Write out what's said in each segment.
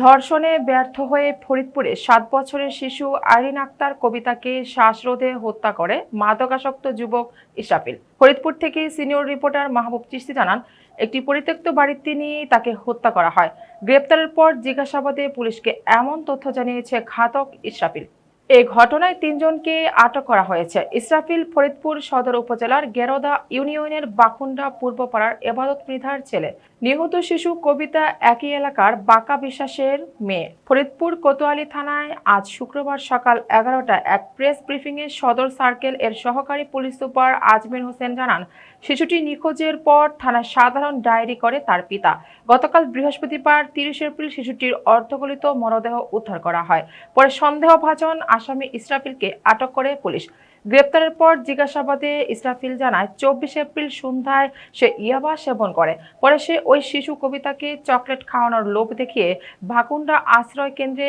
ধর্ষণে ব্যর্থ হয়ে ফরিদপুরে ৭ বছরের শিশু আইরিন আক্তার কবিতাকে শ্বাসরোধে হত্যা করে মাদকাসক্ত যুবক ইসরাফিল। ফরিদপুর থেকে সিনিয়র রিপোর্টার মাহবুব চিশতি জানান, একটি পরিত্যক্ত বাড়িতে নিয়ে তাকে হত্যা করা হয়। গ্রেপ্তারের পর জিজ্ঞাসাবাদে পুলিশকে এমন তথ্য জানিয়েছে ঘাতক ইসরাফিল। এই ঘটনায় ৩ জনকে আটক করা হয়েছে। ইসরাফিল ফরিদপুর সদর উপজেলার গেরোদা ইউনিয়নের বাখুন্ডা পূর্বপাড়ার এবাদত মৃধার ছেলে। নিহত শিশু কবিতা একই এলাকার বাঁকা বিশ্বাসের মেয়ে। ফরিদপুর কোতোয়ালি থানায় আজ শুক্রবার সকাল ১১টায় এক প্রেস ব্রিফিংয়ে সদর সার্কেল এর সহকারী পুলিশ সুপার আজমির হোসেন জানান, শিশুটি নিখোঁজের পর থানায় সাধারণ ডায়েরি করে তার পিতা। গতকাল বৃহস্পতিবার ৩০ এপ্রিল শিশুটির অর্ধগলিত মরদেহ উদ্ধার করা হয়। পরে সন্দেহভাজন আসামি ইসরাফিলকে আটক করে পুলিশ। গ্রেপ্তারের পর জিজ্ঞাসাবাদে ইসরাফিল জানায়, ২৪ এপ্রিল সন্ধ্যায় সে ইয়াবা সেবন করে। পরে সে ওই শিশু কবিতাকে চকলেট খাওয়ানোর লোভ দেখিয়ে ভাকুন্ডা আশ্রয় কেন্দ্রে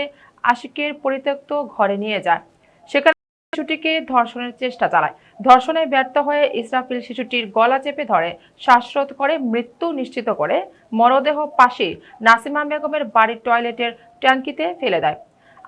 আশিকের পরিত্যক্ত ঘরে নিয়ে যায়। সেখানে শিশুটিকে ধর্ষণের চেষ্টা চালায়। ধর্ষণে ব্যর্থ হয়ে ইসরাফিল শিশুটির গলা চেপে ধরে শ্বাসরোধ করে মৃত্যু নিশ্চিত করে মরদেহ পাশে নাসিমা বেগমের বাড়ির টয়লেটের ট্যাঙ্কিতে ফেলে দেয়।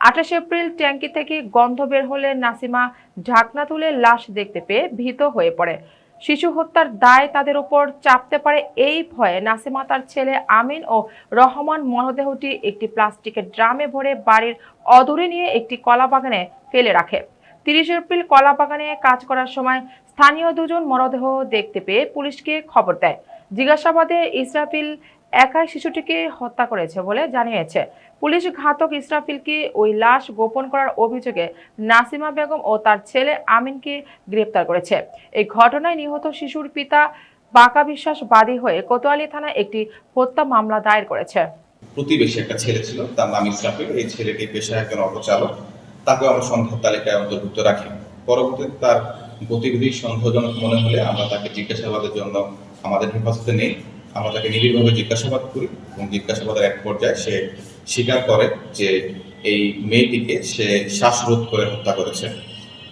২৮ এপ্রিল ট্যাঙ্কি থেকে গন্ধ বের হলে নাসিমা ঢাকনা তুলে লাশ দেখতে পেয়ে ভীত হয়ে পড়ে। শিশু হত্যার দায় তাদের উপর চাপতে পারে এই ভয়ে নাসিমা তার ছেলে আমিন ও রহমান মরদেহটি একটি প্লাস্টিকের ড্রামে ভরে বাড়ির অদূরে নিয়ে একটি কলা বাগানে ফেলে রাখে। ৩০ এপ্রিল কলা বাগানে কাজ করার সময় স্থানীয় দুজন মরদেহ দেখতে পেয়ে পুলিশকে খবর দেয়। জিজ্ঞাসাবাদে ইসরাফিল একাই শিশুটিকে হত্যা করেছে বলে জানিয়েছে পুলিশ। ঘাতক ইসরাফিলকে ওই লাশ গোপন করার অভিযোগে নাসিমা বেগম ও তার ছেলে আমিনকে গ্রেপ্তার করেছে। এই ঘটনায় নিহত শিশুর পিতা বাঁকা বিশ্বাস বাদী হয়ে কোতোয়ালি থানায় একটি হত্যা মামলা দায়ের করেছে। প্রতিবেশী একটা ছেলে ছিল, তার নাম ইসরাফিল। এই ছেলেটি পেশায় একজন অটো চালক। তাকেও আমরা সন্দেহের তালিকায় অন্তর্ভুক্ত রাখি। পরবর্তীতে তার গতিবিধি সন্দেহজনক মনে হলে আমরা তাকে জিজ্ঞাসাবাদের জন্য আমাদের হেফাজতে নেই। আমরা তাকে নিবিড়ভাবে জিজ্ঞাসাবাদ করি এবং জিজ্ঞাসাবাদের এক পর্যায়ে সে স্বীকার করে যে এই মেয়েটিকে সে শ্বাসরোধ করে হত্যা করেছে।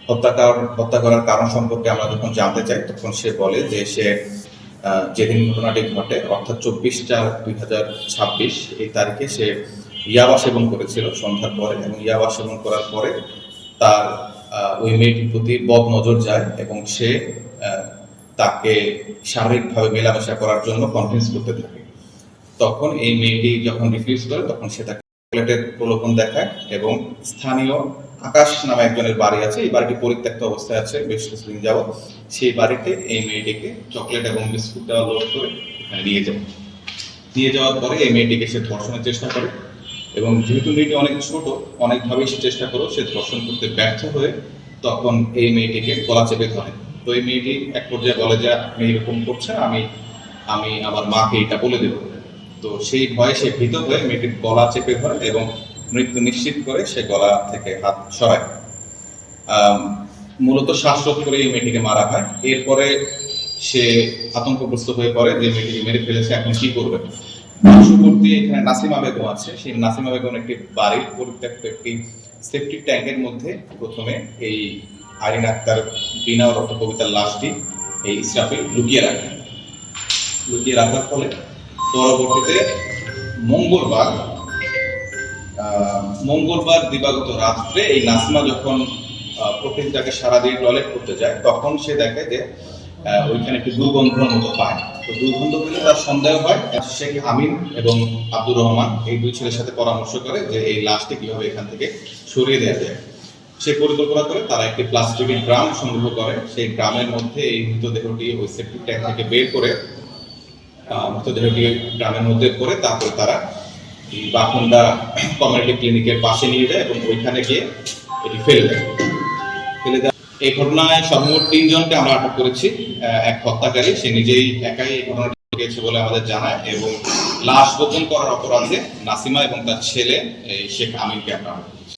হত্যা করার কারণ সম্পর্কে আমরা যখন জানতে চাই তখন সে বলে যে সে যেদিন ঘটনাটি ঘটে অর্থাৎ ২৪/৪/২০২৬ এই তারিখে সে ইয়াবা সেবন করেছিল সন্ধ্যার পরে, এবং ইয়াবা সেবন করার পরে তার ওই মেয়েটির প্রতি বদ নজর যায় এবং সে তাকে শারীরিকভাবে মেলামেশা করার জন্য কনভিন্স করতে থাকে। তখন এই মেয়েটি যখন রিফিউজ করে তখন সে তাকে চকলেটের প্রলোভন দেখায় এবং স্থানীয় আকাশ নামে একজনের বাড়ি আছে, এই বাড়িটি পরিত্যক্ত অবস্থায় আছে বেশ কিছুদিন যাবৎ। সেই বাড়িতে এই মেয়েটিকে চকলেট এবং বিস্কুট দেওয়া লোড করে এখানে নিয়ে যাওয়ার পরে এই মেয়েটিকে সে ধর্ষণের চেষ্টা করে এবং যেহেতু মেয়েটি অনেক ছোট, অনেকভাবেই সে চেষ্টা করেও সে ধর্ষণ করতে ব্যর্থ হয়ে তখন এই মেয়েটিকে গলা চেপে ধরে। তো এই মেয়েটি এক পর্যায়ে বলে যে আপনি এরকম করছেন, আমি আমার মাকে এটা বলে দেব। তো সেই ভয়ে সে ভীত হয়ে মেয়েটির গলা চেপে ধরে এবং মৃত্যু নিশ্চিত করে সে গলা থেকে হাত সরায়। মূলত শ্বাসরোধ করে এই মেয়েটিকে মারা হয়। এরপরে সে আতঙ্কগ্রস্ত হয়ে পড়ে যে মেয়েটিকে মেরে ফেলেছে, এখন কি করবে। পার্শ্ববর্তী এখানে নাসিমা বেগম আছে, সেই নাসিমা বেগম একটি বাড়ির পরিত্যক্ত একটি সেপ্টিক ট্যাঙ্কের মধ্যে প্রথমে এই আইরিন আক্তার বিনা ওরফ কবিতার লাশটি এই ইসরাফিল লুকিয়ে রাখার ফলে পরবর্তীতে মঙ্গলবার দিবাগত রাত্রে এই নাসিমা যখন প্রকৃতিটাকে সারা দিয়ে টয়লেট করতে যায় তখন সে দেখে যে ওইখানে একটি দুর্গন্ধর মতো পায়। তো দুর্গন্ধ পেলে তার সন্দেহ হয়। শেখ আমিন এবং আব্দুর রহমান এই দুই ছেলের সাথে পরামর্শ করে যে এই লাশটি কিভাবে এখান থেকে সরিয়ে দেওয়া যায়। সে পরিকল্পনা করে তারা একটি প্লাস্টিকের ড্রাম সংগ্রহ করে। সেই ড্রামের মধ্যে এই মৃতদেহটি ওই সেপ্টিক ট্যাঙ্ক থেকে বের করে মৃতদেহটি ড্রামের মধ্যে করে তারপর তারা বাখুন্ডা কমিউনিটি ক্লিনিকের পাশে নিয়ে যায় এবং ওইখানে গিয়ে এটি ফেলে দেয়। এই ঘটনায় সর্বমোট ৩ জনকে আমরা আটক করেছি। এক হত্যাকারী, সে নিজেই একাই এই ঘটনাটি ঘটিয়েছে বলে আমাদের জানায়, এবং লাশ গোপন করার অপরাধে নাসিমা এবং তার ছেলে শেখ আমিনকে আমরা আটক করেছি।